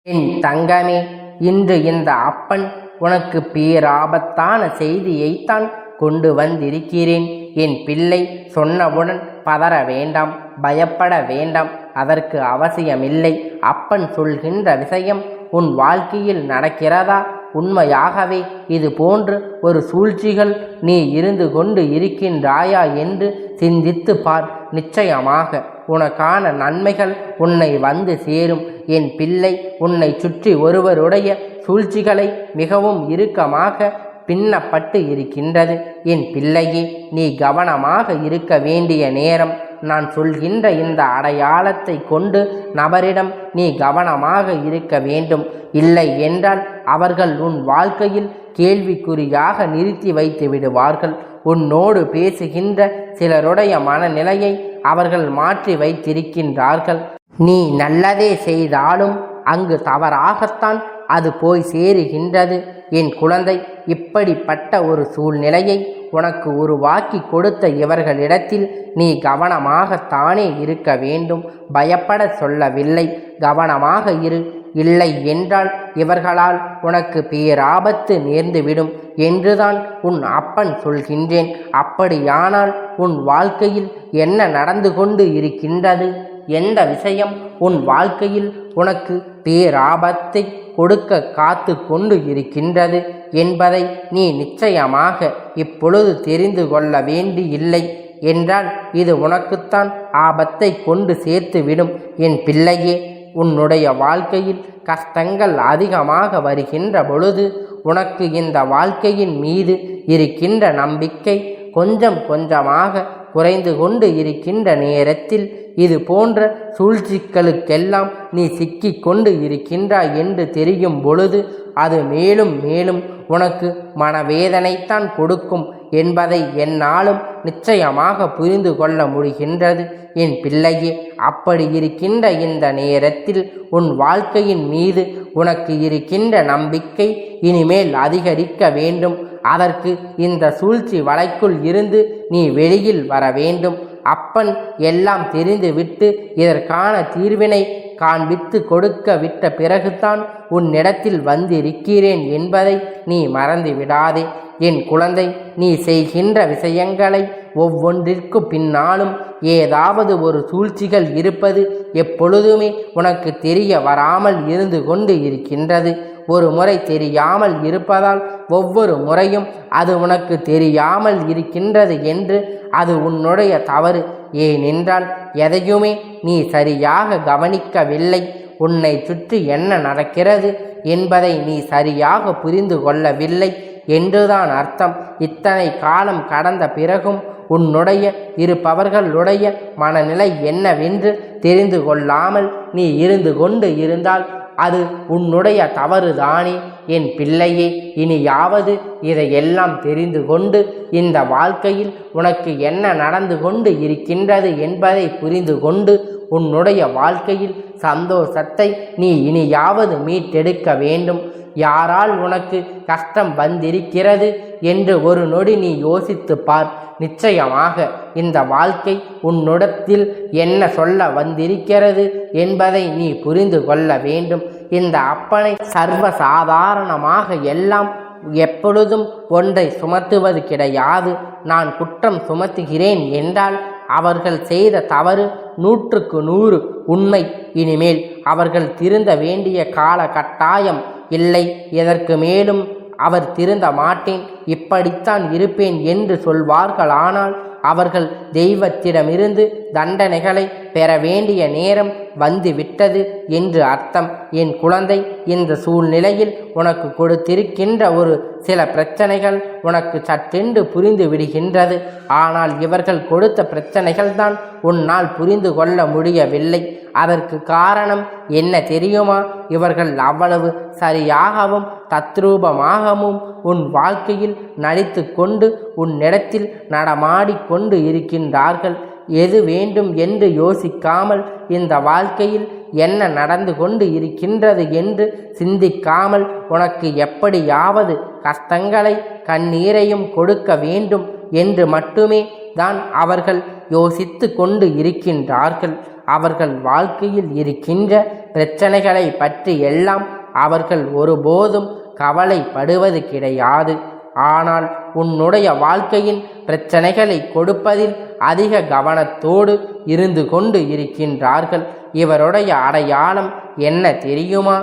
என் தங்கமே, இன்று இந்த அப்பன் உனக்கு பேராபத்தான செய்தியைத்தான் கொண்டு வந்திருக்கிறேன். என் பிள்ளை, சொன்னவுடன் பதற வேண்டாம், பயப்பட வேண்டாம். அதற்கு அவசியமில்லை. அப்பன் சொல்கின்ற விஷயம் உன் வாழ்க்கையில் நடக்கிறதா? உண்மையாகவே இது போன்று ஒரு சூழ்ச்சிகள் நீ இருந்து கொண்டு இருக்கின்றாயா என்று சிந்தித்து பார். நிச்சயமாக உனக்கான நன்மைகள் உன்னை வந்து சேரும். என் பிள்ளை, உன்னை சுற்றி ஒருவருடைய சூழ்ச்சிகளை மிகவும் இறுக்கமாக பின்னப்பட்டு இருக்கின்றது. என் பிள்ளையே, நீ கவனமாக இருக்க வேண்டிய நேரம். நான் சொல்கின்ற இந்த அடையாளத்தை கொண்டு நபரிடம் நீ கவனமாக இருக்க வேண்டும். இல்லை என்றால் அவர்கள் உன் வாழ்க்கையில் கேள்விக்குறியாக நிறுத்தி வைத்து விடுவார்கள். உன்னோடு பேசுகின்ற சிலருடைய மனநிலையை அவர்கள் மாற்றி வைத்திருக்கின்றார்கள். நீ நல்லதே செய்தாலும் அங்கு தவறாகத்தான் அது போய் சேருகின்றது. என் குழந்தை, இப்படிப்பட்ட ஒரு சூழ்நிலையை உனக்கு உருவாக்கி கொடுத்த இவர்களிடத்தில் நீ கவனமாகத்தானே இருக்க வேண்டும். பயப்பட சொல்லவில்லை, கவனமாக இரு. இல்லை என்றால் இவர்களால் உனக்கு பேராபத்து நேர்ந்துவிடும் என்றுதான் உன் அப்பன் சொல்கின்றேன். அப்படியானால் உன் வாழ்க்கையில் என்ன நடந்து கொண்டு இருக்கின்றது? எந்த விஷயம் உன் வாழ்க்கையில் உனக்கு பேராபத்தை கொடுக்க காத்து கொண்டு இருக்கின்றது என்பதை நீ நிச்சயமாக இப்பொழுது தெரிந்து கொள்ள வேண்டியில்லை என்றால் இது உனக்குத்தான் ஆபத்தை கொண்டு சேர்த்துவிடும். என் பிள்ளையே, உன்னுடைய வாழ்க்கையில் கஷ்டங்கள் அதிகமாக வருகின்ற பொழுது உனக்கு இந்த வாழ்க்கையின் மீது இருக்கின்ற நம்பிக்கை கொஞ்சம் கொஞ்சமாக குறைந்து கொண்டு இருக்கின்ற நேரத்தில் இது போன்ற சூழ்ச்சிகளுக்கெல்லாம் நீ சிக்கி கொண்டு இருக்கின்றாய் என்று தெரியும் பொழுது அது மேலும் மேலும் உனக்கு மனவேதனைத்தான் கொடுக்கும் என்பதை என்னாலும் நிச்சயமாக புரிந்து கொள்ள முடிகின்றது. என் பிள்ளையே, அப்படி இருக்கின்ற இந்த நேரத்தில் உன் வாழ்க்கையின் மீது உனக்கு இருக்கின்ற நம்பிக்கை இனிமேல் அதிகரிக்க வேண்டும். அதற்கு இந்த சூழ்ச்சி வலைக்குள் இருந்து நீ வெளியில் வர வேண்டும். அப்பன் எல்லாம் தெரிந்துவிட்டு இதற்கான தீர்வினை காண்பித்து கொடுக்க விட்ட பிறகுதான் உன்னிடத்தில் வந்திருக்கிறேன் என்பதை நீ மறந்து விடாதே. என் குழந்தை, நீ செய்கின்ற விஷயங்களை ஒவ்வொன்றிற்கு பின்னாலும் ஏதாவது ஒரு சூழ்ச்சிகள் இருப்பது எப்பொழுதுமே உனக்கு தெரிய வராமல் இருந்து கொண்டு இருக்கின்றது. ஒரு முறை தெரியாமல் இருப்பதால் ஒவ்வொரு முறையும் அது உனக்கு தெரியாமல் இருக்கின்றது என்று அது உன்னுடைய தவறு. ஏனென்றால் எதையுமே நீ சரியாக கவனிக்கவில்லை. உன்னை சுற்றி என்ன நடக்கிறது என்பதை நீ சரியாக புரிந்து கொள்ளவில்லை என்றுதான் அர்த்தம். இத்தனை காலம் கடந்த பிறகும் உன்னுடைய இருப்பவர்களுடைய மனநிலை என்னவென்று தெரிந்து கொள்ளாமல் நீ இருந்து கொண்டு இருந்தால் அது உன்னுடைய தவறுதானே. என் பிள்ளையே, இனியாவது இதையெல்லாம் தெரிந்து கொண்டு இந்த வாழ்க்கையில் உனக்கு என்ன நடந்து கொண்டு இருக்கின்றது என்பதை புரிந்து கொண்டு உன்னுடைய வாழ்க்கையில் சந்தோஷத்தை நீ இனியாவது மீட்டெடுக்க வேண்டும். யாரால் உனக்கு கஷ்டம் வந்திருக்கிறது என்று ஒரு நொடி நீ யோசித்து பார். நிச்சயமாக இந்த வாழ்க்கை உன்னிடத்தில் என்ன சொல்ல வந்திருக்கிறது என்பதை நீ புரிந்து கொள்ள வேண்டும். இந்த அப்பனை சர்வசாதாரணமாக எல்லாம் எப்பொழுதும் ஒன்றை சுமத்துவது கிடையாது. நான் குற்றம் சுமத்துகிறேன் என்றால் அவர்கள் செய்த தவறு 100க்கு 100 உண்மை. இனிமேல் அவர்கள் திருந்த வேண்டிய கால கட்டாயம் இல்லை. இதற்கு மேலும் அவர் திருந்த மாட்டேன், இப்படித்தான் இருப்பேன் என்று சொல்வார்களானால் அவர்கள் தெய்வத்திடமிருந்து தண்டனைகளை பெற வேண்டிய நேரம் வந்துவிட்டது என்று அர்த்தம். என் குழந்தை, இந்த சூழ்நிலையில் உனக்கு கொடுத்திருக்கின்ற ஒரு சில பிரச்சனைகள் உனக்கு சற்றென்று புரிந்து விடுகின்றது. ஆனால் இவர்கள் கொடுத்த பிரச்சனைகள் தான் உன்னால் புரிந்து கொள்ள முடியவில்லை. அதற்கு காரணம் என்ன தெரியுமா? இவர்கள் அவ்வளவு சரியாகவும் தத்ரூபமாகவும் உன் வாழ்க்கையில் நடித்து கொண்டு உன்னிடத்தில் நடமாடிக்கொண்டு இருக்கின்றார்கள். எது வேண்டும் என்று யோசிக்காமல் இந்த வாழ்க்கையில் என்ன நடந்து கொண்டு இருக்கின்றது என்று சிந்திக்காமல் உனக்கு எப்படியாவது கஷ்டங்களை கண்ணீரையும் கொடுக்க வேண்டும் என்று மட்டுமே தான் அவர்கள் யோசித்து கொண்டு இருக்கின்றார்கள். அவர்கள் வாழ்க்கையில் இருக்கின்ற பிரச்சனைகளை பற்றி எல்லாம் அவர்கள் ஒருபோதும் கவலைப்படுவது கிடையாது. ஆனால் உன்னுடைய வாழ்க்கையின் பிரச்சனைகளை கொடுப்பதில் அதிக கவனத்தோடு இருந்து கொண்டு இருக்கின்றார்கள். இவருடைய அடையாளம் என்ன தெரியுமா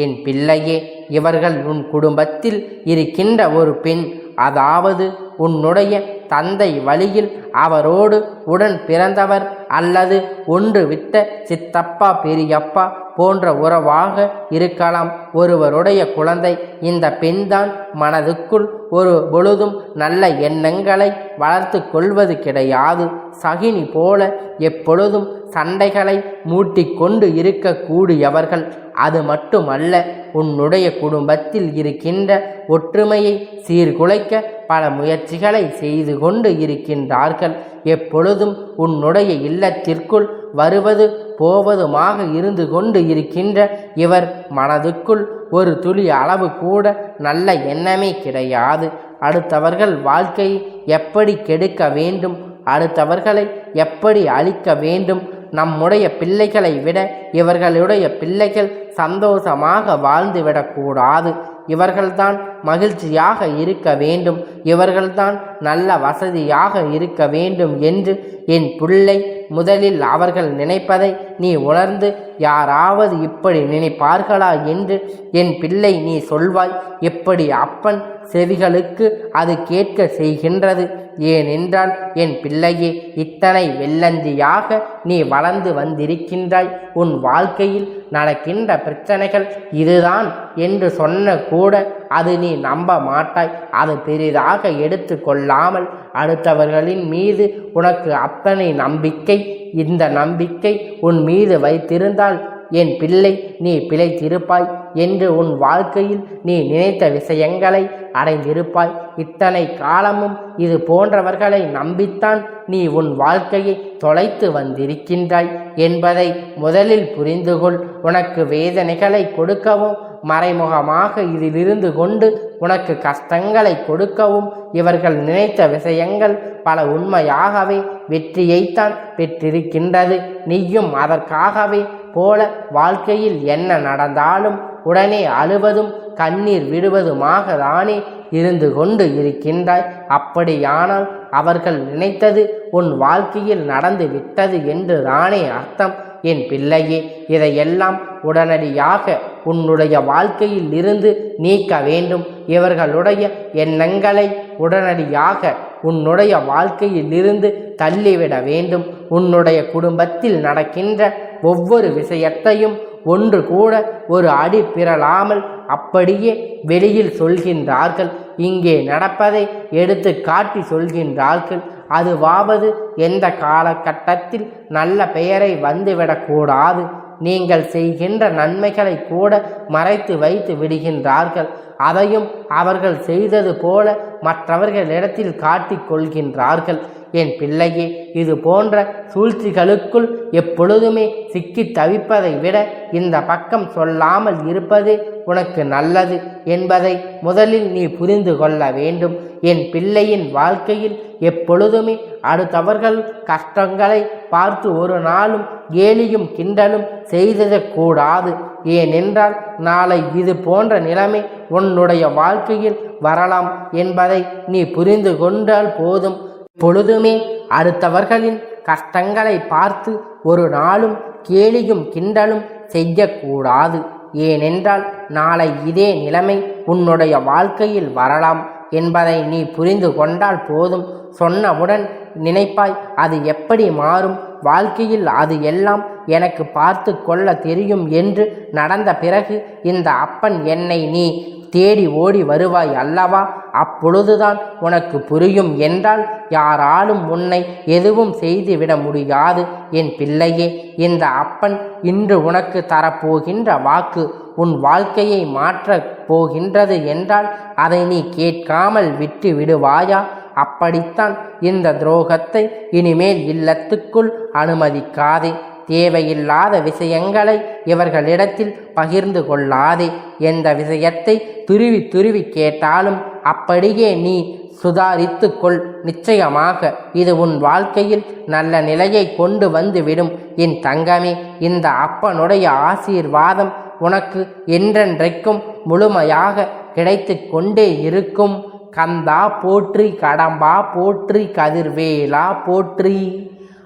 என் பிள்ளையே? இவர்கள் உன் குடும்பத்தில் இருக்கின்ற ஒரு பெண், அதாவது உன்னுடைய தந்தை வழியில் அவரோடு உடன் பிறந்தவர் அல்லது ஒன்று விட்ட சித்தப்பா பெரியப்பா போன்ற உறவாக இருக்கலாம் ஒருவருடைய குழந்தை. இந்த பெண்தான் மனதுக்குள் ஒரு பொழுதும் நல்ல எண்ணங்களை வளர்த்து கொள்வது கிடையாது. சகினி போல எப்பொழுதும் சண்டைகளை மூட்டிக்கொண்டு இருக்கக்கூடியவர்கள். அது மட்டுமல்ல, உன்னுடைய குடும்பத்தில் இருக்கின்ற ஒற்றுமையை சீர்குலைக்க பல முயற்சிகளை செய்து கொண்டு இருக்கின்றார்கள். எப்பொழுதும் உன்னுடைய இல்லத்திற்குள் வருவது போவதுமாக இருந்து கொண்டு இருக்கின்ற இவர் மனதுக்குள் ஒரு துளி அளவு கூட நல்ல எண்ணமே கிடையாது. அடுத்தவர்கள் வாழ்க்கையை எப்படி கெடுக்க வேண்டும், அடுத்தவர்களை எப்படி அழிக்க வேண்டும், நம்முடைய பிள்ளைகளை விட இவர்களுடைய பிள்ளைகள் சந்தோஷமாக வாழ்ந்துவிடக்கூடாது, இவர்கள்தான் மகிழ்ச்சியாக இருக்க வேண்டும், இவர்கள்தான் நல்ல வசதியாக இருக்க வேண்டும் என்று என் பிள்ளை முதலில் அவர்கள் நினைப்பதை நீ உணர்ந்து யாராவது இப்படி நினைப்பார்களா என்று என் பிள்ளை நீ சொல்வாய். இப்படி அப்பன் செவிகளுக்கு அது கேட்க செய்கின்றது. ஏனென்றால் என் பிள்ளையே, இத்தனை வெள்ளந்தியாக நீ வளர்ந்து வந்திருக்கின்றாய். உன் வாழ்க்கையில் நடக்கின்ற பிரச்சனைகள் இதுதான் என்று சொன்ன கூட அது நீ நம்ப மாட்டாய். அது பெரிதாக எடுத்து கொள்ளாமல் அடுத்தவர்களின் மீது உனக்கு அத்தனை நம்பிக்கை, இந்த நம்பிக்கை உன் மீது வைத்திருந்தால் என் பிள்ளை நீ பிழைத்திருப்பாய் என்று உன் வாழ்க்கையில் நீ நினைத்த விஷயங்களை அடைந்திருப்பாய். இத்தனை காலமும் இது போன்றவர்களை நம்பித்தான் நீ உன் வாழ்க்கையை தொலைத்து வந்திருக்கின்றாய் என்பதை முதலில் புரிந்துகொள். உனக்கு வேதனைகளை கொடுக்கவும் மறைமுகமாக இதிலிருந்து கொண்டு உனக்கு கஷ்டங்களை கொடுக்கவும் இவர்கள் நினைத்த விஷயங்கள் பல உண்மையாகவே வெற்றியைத்தான் பெற்றிருக்கின்றது. நீயும் அதற்காகவே போல வாழ்க்கையில் என்ன நடந்தாலும் உடனே அழுவதும் கண்ணீர் விடுவதுமாக தானே இருந்து கொண்டு இருக்கின்றாய். அப்படியானால் அவர்கள் நினைத்தது உன் வாழ்க்கையில் நடந்து விட்டது என்று தானே அர்த்தம். என் பிள்ளையே, இதையெல்லாம் உடனடியாக உன்னுடைய வாழ்க்கையில் இருந்து நீக்க வேண்டும். இவர்களுடைய எண்ணங்களை உடனடியாக உன்னுடைய வாழ்க்கையில் இருந்து தள்ளிவிட வேண்டும். உன்னுடைய குடும்பத்தில் நடக்கின்ற ஒவ்வொரு விஷயத்தையும் ஒன்று கூட ஒரு அடி பிறலாமல் அப்படியே வெளியில் சொல்கின்றார்கள். இங்கே நடப்பதை எடுத்து காட்டி சொல்கின்றார்கள். அதுவாவது எந்த காலகட்டத்தில் நல்ல பெயரை வந்துவிடக்கூடாது. நீங்கள் செய்கின்ற நன்மைகளை கூட மறைத்து வைத்து விடுகின்றார்கள். அதையும் அவர்கள் செய்தது போல மற்றவர்களிடத்தில் காட்டிக் கொள்கின்றார்கள். என் பிள்ளையே, இது போன்ற சூழ்ச்சிகளுக்குள் எப்பொழுதுமே சிக்கி தவிப்பதை விட இந்த பக்கம் சொல்லாமல் இருப்பது உனக்கு நல்லது என்பதை முதலில் நீ புரிந்து கொள்ள வேண்டும். என் பிள்ளையின் வாழ்க்கையில் எப்பொழுதுமே அடுத்தவர்கள் கஷ்டங்களை பார்த்து ஒரு நாளும் கேலியும் கிண்டலும் செய்ததக்கூடாது. ஏனென்றால் நாளை இது போன்ற நிலைமை உன்னுடைய வாழ்க்கையில் வரலாம் என்பதை நீ புரிந்து கொண்டால் போதும். பொழுதுமே அடுத்தவர்களின் கஷ்டங்களை பார்த்து ஒரு நாளும் கேலியும் கிண்டலும் செய்யக்கூடாது. ஏனென்றால் நாளை இதே நிலைமை உன்னுடைய வாழ்க்கையில் வரலாம் என்பதை நீ புரிந்து கொண்டால் போதும். சொன்னவுடன் நினைப்பாய், அது எப்படி மாறும், வாழ்க்கையில் அது எல்லாம் எனக்கு பார்த்து கொள்ள தெரியும் என்று நடந்த பிறகு இந்த அப்பன் என்னை நீ தேடி ஓடி வருவாய் அல்லவா? அப்பொழுதுதான் உனக்கு புரியும் என்றால் யாராலும் உன்னை எதுவும் செய்துவிட முடியாது. என் பிள்ளையே, இந்த அப்பன் இன்று உனக்கு தரப்போகின்ற வாக்கு உன் வாழ்க்கையை மாற்றப் போகின்றது என்றால் அதை நீ கேட்காமல் விட்டு விடுவாயா? அப்படித்தான் இந்த துரோகத்தை இனிமேல் இல்லத்துக்குள் அனுமதிக்காதே. தேவையில்லாத விஷயங்களை இவர்களிடத்தில் பகிர்ந்து கொள்ளாதே. எந்த விஷயத்தை துருவி துருவி கேட்டாலும் அப்படியே நீ சுதாரித்து கொள். நிச்சயமாக இது உன் வாழ்க்கையில் நல்ல நிலையை கொண்டு வந்துவிடும். என் தங்கமே, இந்த அப்பனுடைய ஆசீர்வாதம் உனக்கு என்றென்றைக்கும் முழுமையாக கிடைத்து கொண்டே இருக்கும். கந்தா போற்றி, கடம்பா போற்றி, கதிர்வேலா போற்றி,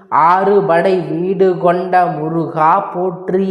ஆறுபடை வீடு கொண்ட முருகா போற்றி.